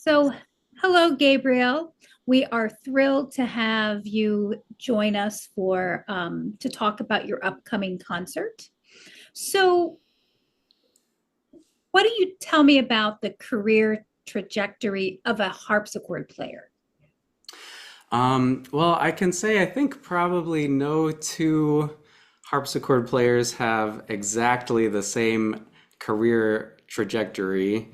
So, hello, Gabriel. We are thrilled to have you join us for to talk about your upcoming concert. So, what do you tell me about the career trajectory of a harpsichord player? Well, I can say I think probably no two harpsichord players have exactly the same career trajectory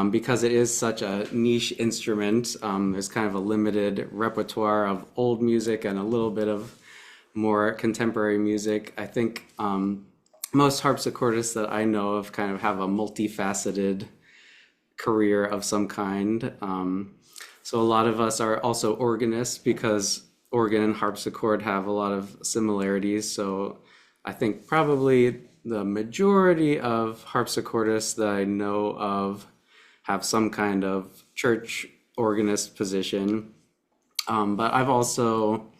because it is such a niche instrument. There's kind of a limited repertoire of old music and a little bit of more contemporary music. I think most harpsichordists that I know of kind of have a multifaceted career of some kind. So a lot of us are also organists because organ and harpsichord have a lot of similarities. So I think probably the majority of harpsichordists that I know of have some kind of church organist position. But I've also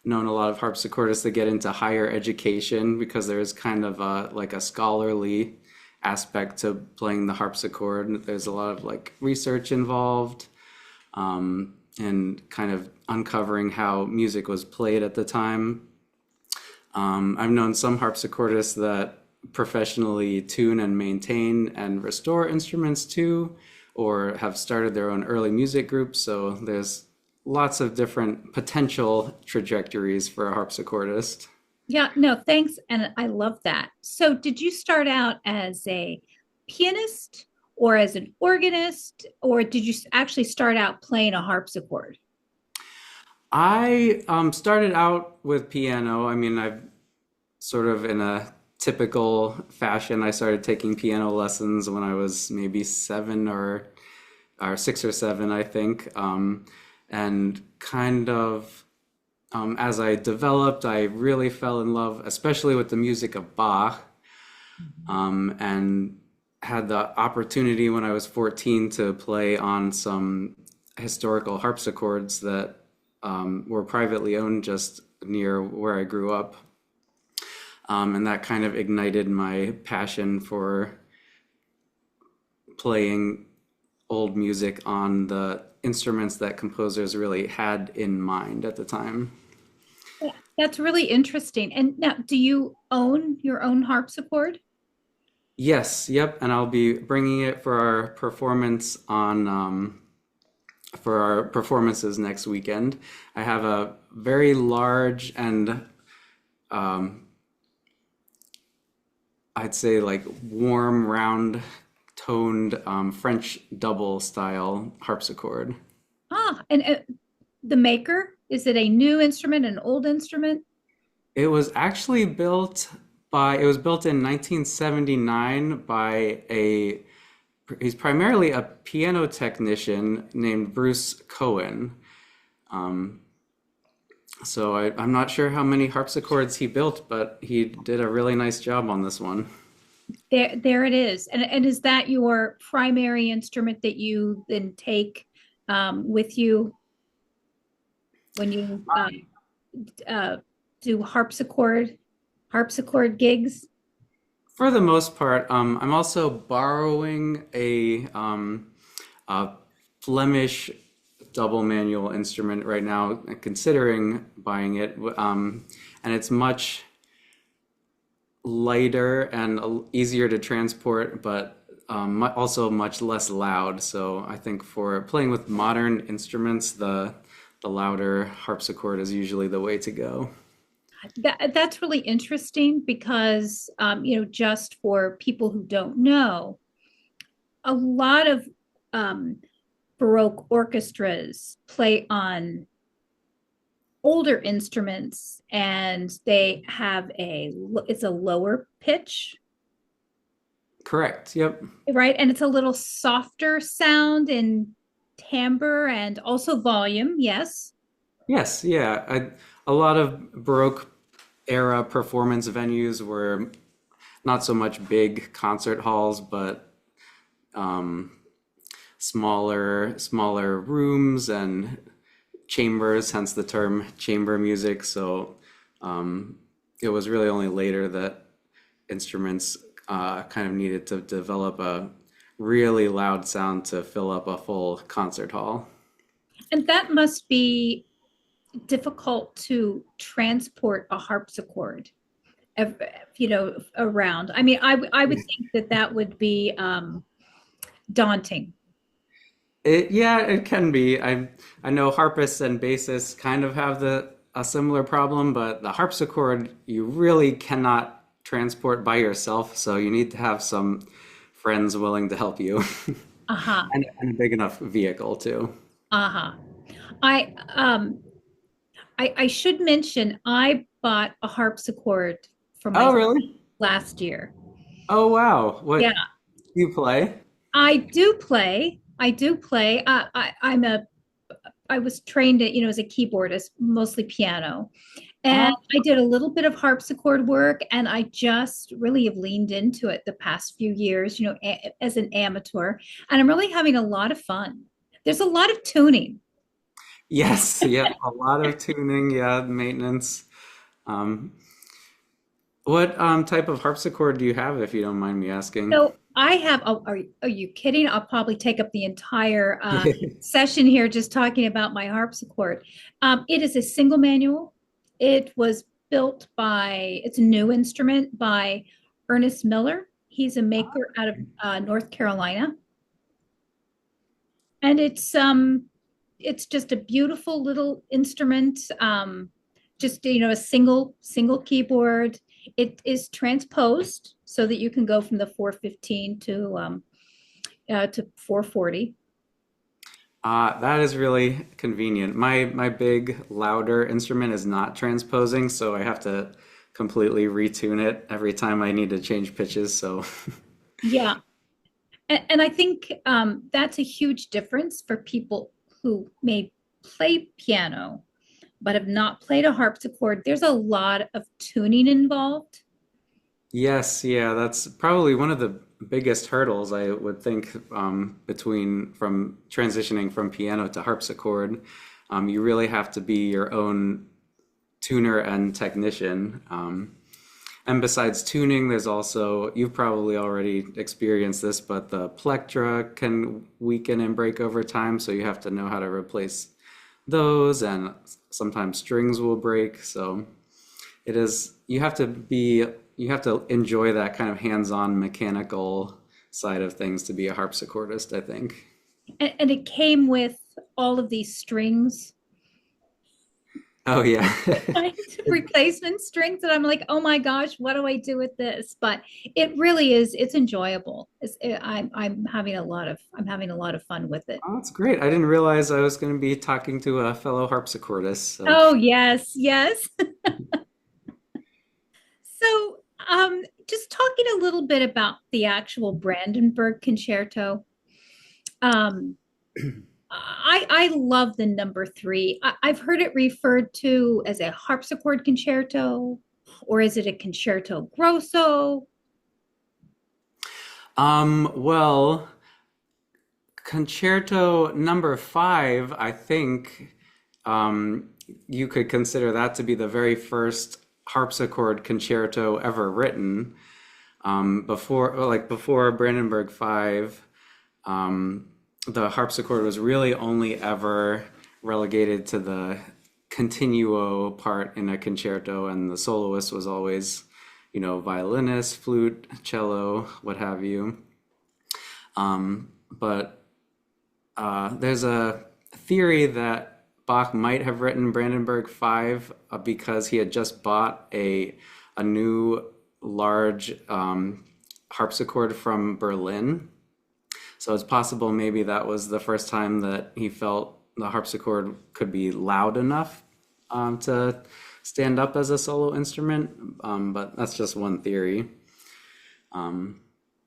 known a lot of harpsichordists that get into higher education because there's kind of like a scholarly aspect to playing the harpsichord. There's a lot of like research involved, and kind of uncovering how music was played at the time. I've known some harpsichordists that professionally tune and maintain and restore instruments too, or have started their own early music groups. So there's lots of different potential trajectories for a harpsichordist. Yeah, no, thanks. And I love that. So, did you start out as a pianist or as an organist, or did you actually start out playing a harpsichord? I started out with piano. I mean, I've sort of in a typical fashion, I started taking piano lessons when I was maybe seven or 6 or 7, I think. And kind of as I developed, I really fell in love, especially with the music of Bach, and had the opportunity when I was 14 to play on some historical harpsichords that were privately owned just near where I grew up. And that kind of ignited my passion for playing old music on the instruments that composers really had in mind at the time. Yeah, that's really interesting. And now, do you own your own harpsichord? Yes, yep, and I'll be bringing it for our performance on for our performances next weekend. I have a very large and um, I'd say like warm, round toned French double style harpsichord. And the maker, is it a new instrument, an old instrument? It was actually it was built in 1979 by he's primarily a piano technician named Bruce Cohen. Um, I'm not sure how many harpsichords he built, but he did a really nice job on this one. There it is. And is that your primary instrument that you then take with you when you uh, do harpsichord gigs? For the most part, I'm also borrowing a Flemish double manual instrument right now, considering buying it. And it's much lighter and easier to transport, but also much less loud. So I think for playing with modern instruments, the louder harpsichord is usually the way to go. That's really interesting because, just for people who don't know, a lot of um, Baroque orchestras play on older instruments and they have it's a lower pitch, Correct. Yep. right? And it's a little softer sound in timbre and also volume, yes. Yes. Yeah. A lot of Baroque era performance venues were not so much big concert halls, but um, smaller rooms and chambers, hence the term chamber music. So um, it was really only later that instruments kind of needed to develop a really loud sound to fill up a full concert hall. And that must be difficult to transport a harpsichord, around. I mean, I would think that that would be daunting. Yeah, it can be. I know harpists and bassists kind of have the a similar problem, but the harpsichord you really cannot transport by yourself, so you need to have some friends willing to help you, Uh-huh. and a big enough vehicle too. Uh-huh. I I should mention I bought a harpsichord for my Oh, really? last year. Oh, wow. Yeah, What do you play? I do play. I do play. I was trained at, as a keyboardist, mostly piano. And Oh, I did a little bit of harpsichord work, and I just really have leaned into it the past few years, as an amateur. And I'm really having a lot of fun. There's a lot of tuning. yes. Yeah, a lot of tuning, yeah, maintenance. Um, what type of harpsichord do you have, if you don't mind me asking? So I have, oh, are you kidding? I'll probably take up the entire session here just talking about my harpsichord. It is a single manual. It was built by, it's a new instrument by Ernest Miller. He's a maker out of North Carolina. And it's just a beautiful little instrument. Just, a single keyboard. It is transposed so that you can go from the 415 to 440. That is really convenient. My big louder instrument is not transposing, so I have to completely retune it every time I need to change pitches. So Yeah. And I think that's a huge difference for people who may play piano but have not played a harpsichord. There's a lot of tuning involved. yes, yeah, that's probably one of the biggest hurdles I would think between from transitioning from piano to harpsichord. You really have to be your own tuner and technician. And besides tuning, there's also, you've probably already experienced this, but the plectra can weaken and break over time, so you have to know how to replace those, and sometimes strings will break. So it is, you have to enjoy that kind of hands-on mechanical side of things to be a harpsichordist, I think. And it came with all of these strings, Oh yeah. right? Replacement strings. And I'm like, oh my gosh, what do I do with this? But it really is, it's enjoyable. I'm having a lot of fun with it. Oh, that's great. I didn't realize I was going to be talking to a fellow harpsichordist. So, Oh, yes, yes. So, just talking a little bit about the actual Brandenburg Concerto. Um, I love the number three. I've heard it referred to as a harpsichord concerto, or is it a concerto grosso? well, Concerto number five, I think um, you could consider that to be the very first harpsichord concerto ever written. Before Brandenburg 5, the harpsichord was really only ever relegated to the continuo part in a concerto, and the soloist was always, violinist, flute, cello, what have you. But there's a theory that Bach might have written Brandenburg 5 because he had just bought a new large harpsichord from Berlin. So it's possible maybe that was the first time that he felt the harpsichord could be loud enough to stand up as a solo instrument. But that's just one theory. Um,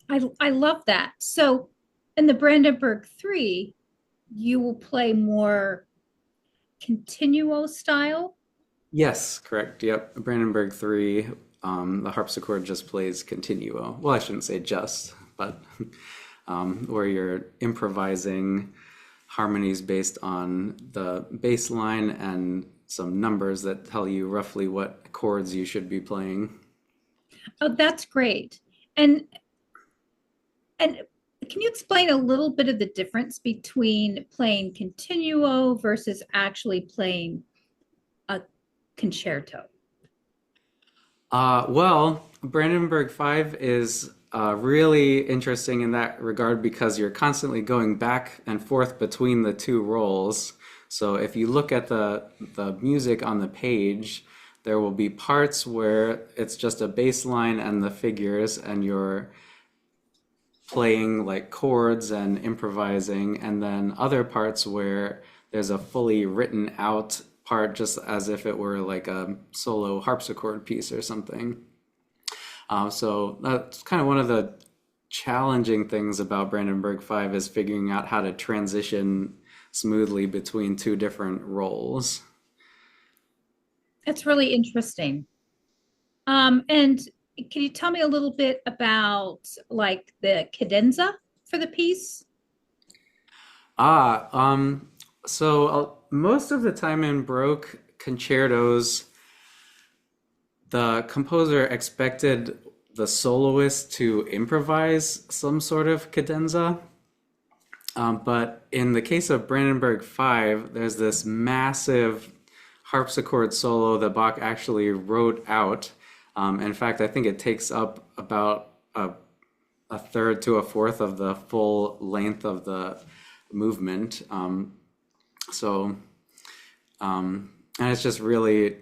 I love that. So, in the Brandenburg 3, you will play more continuo style. yes, correct. Yep. Brandenburg 3, the harpsichord just plays continuo. Well, I shouldn't say just, but where you're improvising harmonies based on the bass line and some numbers that tell you roughly what chords you should be playing. Oh, that's great. And and Can you explain a little bit of the difference between playing continuo versus actually playing a concerto? Well, Brandenburg 5 is really interesting in that regard because you're constantly going back and forth between the two roles. So if you look at the music on the page, there will be parts where it's just a bass line and the figures, and you're playing like chords and improvising, and then other parts where there's a fully written out part, just as if it were like a solo harpsichord piece or something. So that's kind of one of the challenging things about Brandenburg 5 is figuring out how to transition smoothly between two different roles. That's really interesting. And can you tell me a little bit about like the cadenza for the piece? Ah, so most of the time in Baroque concertos, the composer expected the soloist to improvise some sort of cadenza. But in the case of Brandenburg 5, there's this massive harpsichord solo that Bach actually wrote out. In fact, I think it takes up about a third to a fourth of the full length of the movement. So, and it's just really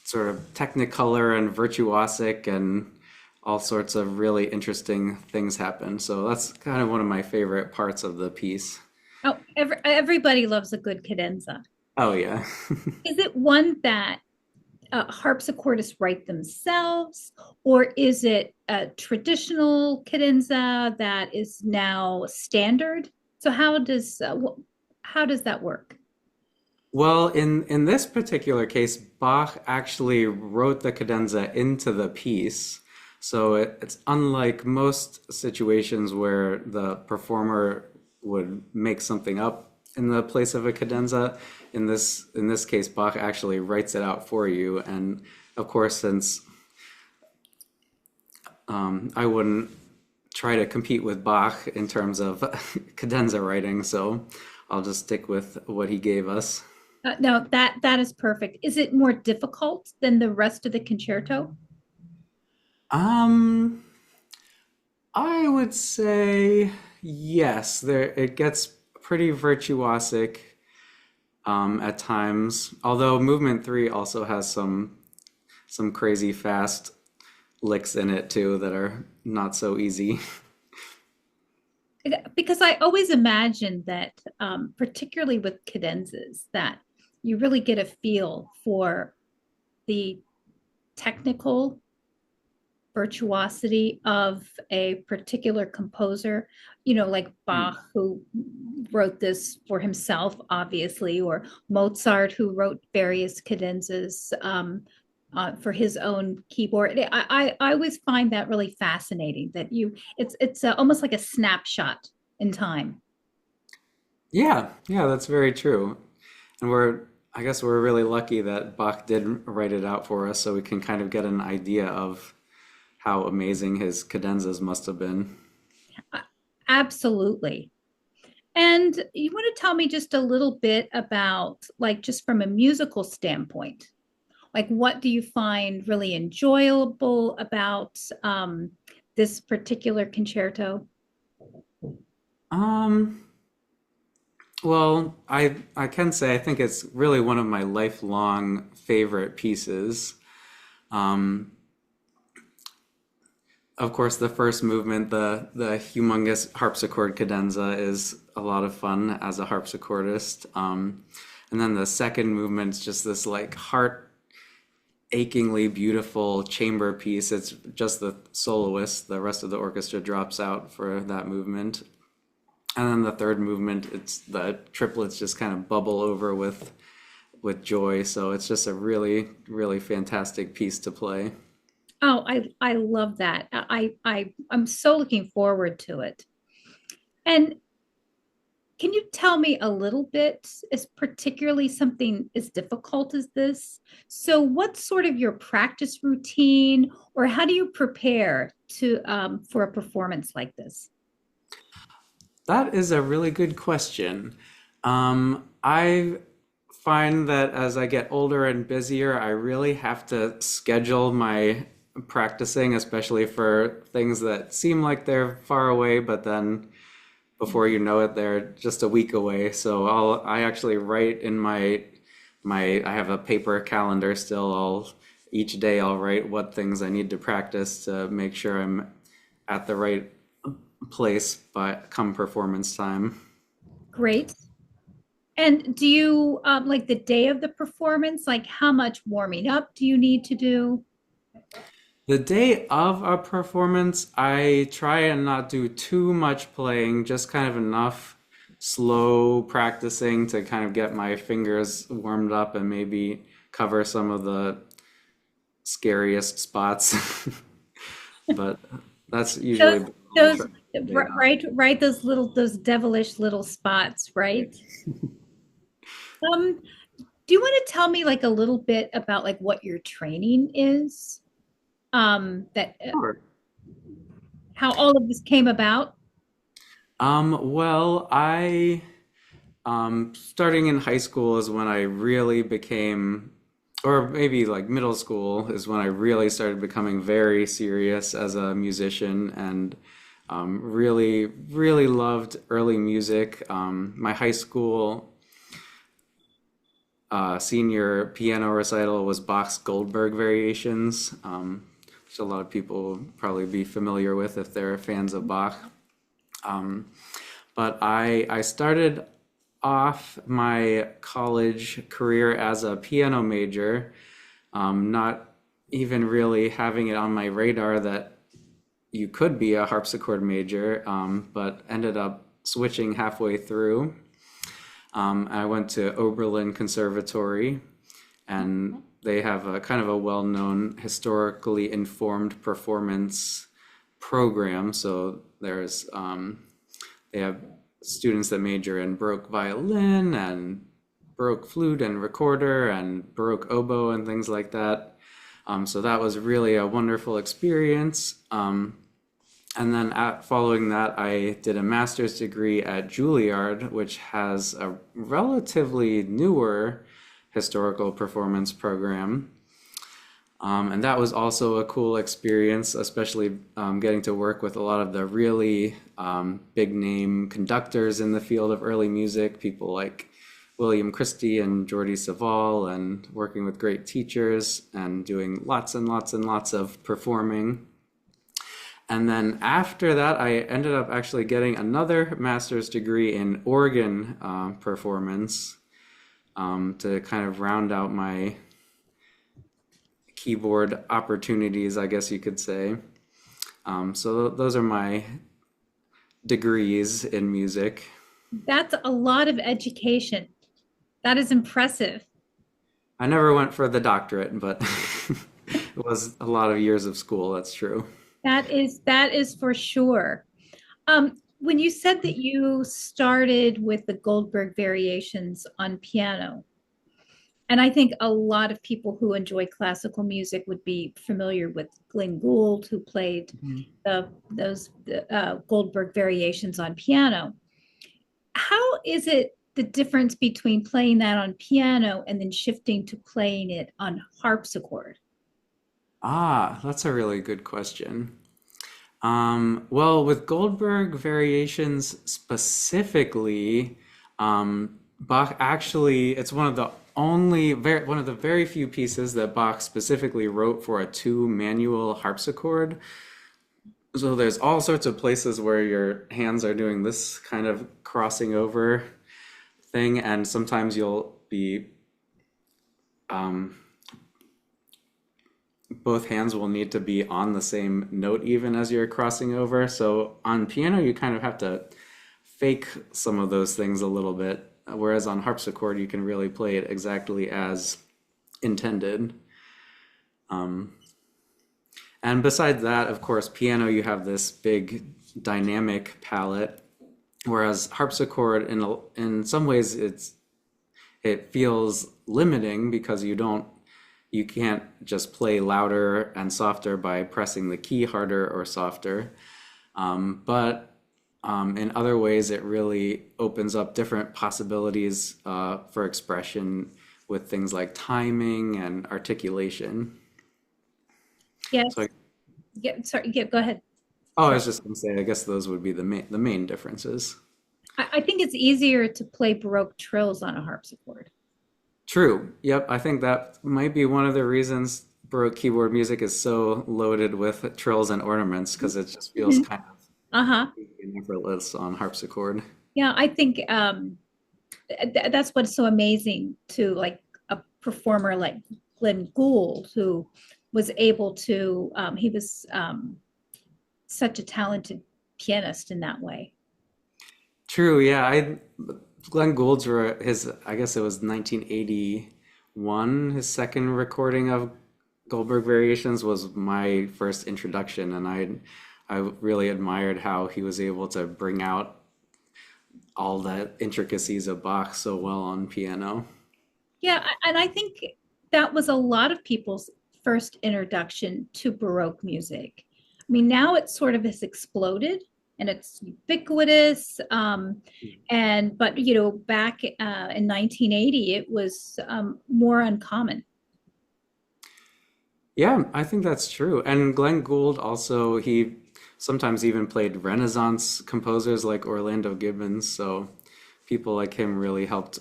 sort of technicolor and virtuosic, and all sorts of really interesting things happen. So that's kind of one of my favorite parts of the piece. Oh, everybody loves a good cadenza. Oh yeah. Is it one that harpsichordists write themselves, or is it a traditional cadenza that is now standard? So how does that work? Well, in this particular case, Bach actually wrote the cadenza into the piece. So it's unlike most situations where the performer would make something up in the place of a cadenza. In this case, Bach actually writes it out for you. And of course, since I wouldn't try to compete with Bach in terms of cadenza writing, so I'll just stick with what he gave us. No, that is perfect. Is it more difficult than the rest of the concerto? Um, I would say yes. There it gets pretty virtuosic at times. Although movement 3 also has some crazy fast licks in it too that are not so easy. Because I always imagine that, particularly with cadenzas, that you really get a feel for the technical virtuosity of a particular composer, like Hmm. Bach, who wrote this for himself, obviously, or Mozart, who wrote various cadenzas for his own keyboard. I always find that really fascinating that it's almost like a snapshot in time. Yeah, yeah, that's very true. And I guess we're really lucky that Bach did write it out for us so we can kind of get an idea of how amazing his cadenzas must have been. Uh, Absolutely. And you want to tell me just a little bit about, like, just from a musical standpoint, like, what do you find really enjoyable about this particular concerto? Um, well, I can say I think it's really one of my lifelong favorite pieces. Um, of course, the first movement, the humongous harpsichord cadenza, is a lot of fun as a harpsichordist. And then the second movement's just this like heart achingly beautiful chamber piece. It's just the soloist. The rest of the orchestra drops out for that movement. And then the third movement, it's the triplets just kind of bubble over with joy. So it's just a really, really fantastic piece to play. Oh, I love that. I'm so looking forward to it. And can you tell me a little bit, is particularly something as difficult as this? So, what's sort of your practice routine, or how do you prepare to for a performance like this? That is a really good question. I find that as I get older and busier, I really have to schedule my practicing, especially for things that seem like they're far away, but then before you know it, they're just a week away. So I actually write in I have a paper calendar still. Each day I'll write what things I need to practice to make sure I'm at the right place by come performance time. Great. And do you like the day of the performance? Like, how much warming up do you need to do? The day of a performance, I try and not do too much playing, just kind of enough slow practicing to kind of get my fingers warmed up and maybe cover some of the scariest spots. But that's usually Those, the those, day of. right, those devilish little spots, right? Um, do you want to tell me like a little bit about like what your training is? That Sure. how all of this came about? Well, starting in high school is when I really became, or maybe like middle school is when I really started becoming very serious as a musician and really, really loved early music. My high school senior piano recital was Bach's Goldberg Variations, which a lot of people will probably be familiar with if they're fans of Bach. Um, but I started off my college career as a piano major, not even really having it on my radar that you could be a harpsichord major, but ended up switching halfway through. I went to Oberlin Conservatory, and they have a kind of a well-known historically informed performance program. So they have students that major in Baroque violin and Baroque flute and recorder and Baroque oboe and things like that. So that was really a wonderful experience. And then following that, I did a master's degree at Juilliard, which has a relatively newer historical performance program. And that was also a cool experience, especially getting to work with a lot of the really big name conductors in the field of early music, people like William Christie and Jordi Savall, and working with great teachers and doing lots and lots and lots of performing. And then after that, I ended up actually getting another master's degree in organ performance to kind of round out my keyboard opportunities, I guess you could say. So those are my degrees in music. That's a lot of education. That is impressive. I never went for the doctorate, but it was a lot of years of school, that's true. That is for sure. When you said that you started with the Goldberg variations on piano, and I think a lot of people who enjoy classical music would be familiar with Glenn Gould, who played those Goldberg variations on piano. How is it the difference between playing that on piano and then shifting to playing it on harpsichord? Ah, that's a really good question. Well, with Goldberg variations specifically, Bach actually, it's one of the very few pieces that Bach specifically wrote for a two manual harpsichord. So there's all sorts of places where your hands are doing this kind of crossing over thing, and sometimes you'll be um, both hands will need to be on the same note even as you're crossing over. So on piano, you kind of have to fake some of those things a little bit, whereas on harpsichord, you can really play it exactly as intended. Um, and besides that, of course, piano, you have this big dynamic palette. Whereas harpsichord, in some ways, it feels limiting because you can't just play louder and softer by pressing the key harder or softer. But in other ways, it really opens up different possibilities for expression with things like timing and articulation. So, Yes. Yeah, sorry. Yeah, go ahead. oh, I Sorry. was just going to say, I guess those would be the main differences. I think it's easier to play Baroque trills on a harpsichord. True. Yep. I think that might be one of the reasons Baroque keyboard music is so loaded with trills and ornaments because it just feels Mhm. kind of Uh-huh. effortless on harpsichord. Yeah, I think that's what's so amazing to like a performer like Glenn Gould, who was able to, he was such a talented pianist in that way. True. Yeah. Glenn Gould's his, I guess it was 1981, his second recording of Goldberg Variations was my first introduction, and I really admired how he was able to bring out all the intricacies of Bach so well on piano. Yeah, and I think that was a lot of people's first introduction to Baroque music. I mean, now it sort of has exploded and it's ubiquitous. And but back in 1980, it was more uncommon. Yeah, I think that's true. And Glenn Gould also, he sometimes even played Renaissance composers like Orlando Gibbons. So people like him really helped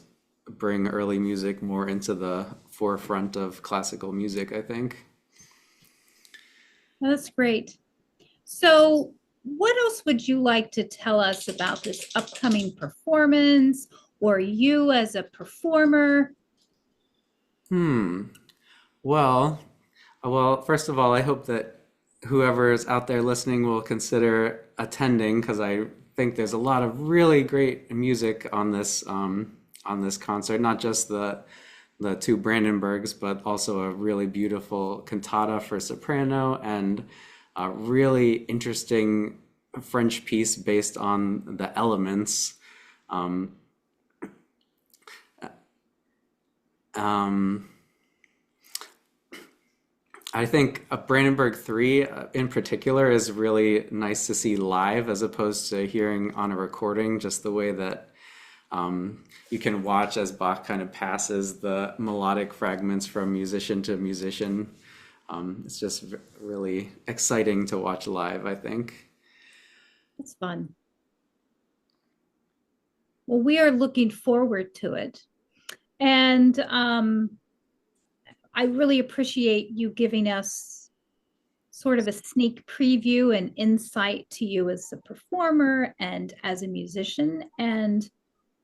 bring early music more into the forefront of classical music, I think. That's great. So, what else would you like to tell us about this upcoming performance or you as a performer? Hmm. Well, first of all, I hope that whoever is out there listening will consider attending because I think there's a lot of really great music on this concert. Not just the two Brandenburgs, but also a really beautiful cantata for soprano and a really interesting French piece based on the elements. Um, um, I think a Brandenburg 3 in particular is really nice to see live as opposed to hearing on a recording, just the way that you can watch as Bach kind of passes the melodic fragments from musician to musician. It's just really exciting to watch live, I think. It's fun. Well, we are looking forward to it. And I really appreciate you giving us sort of a sneak preview and insight to you as a performer and as a musician. And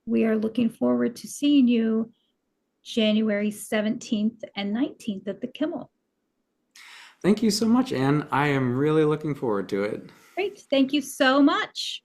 we are looking forward to seeing you January 17th and 19th at the Kimmel. Thank you so much, Anne. I am really looking forward to it. Great. Thank you so much.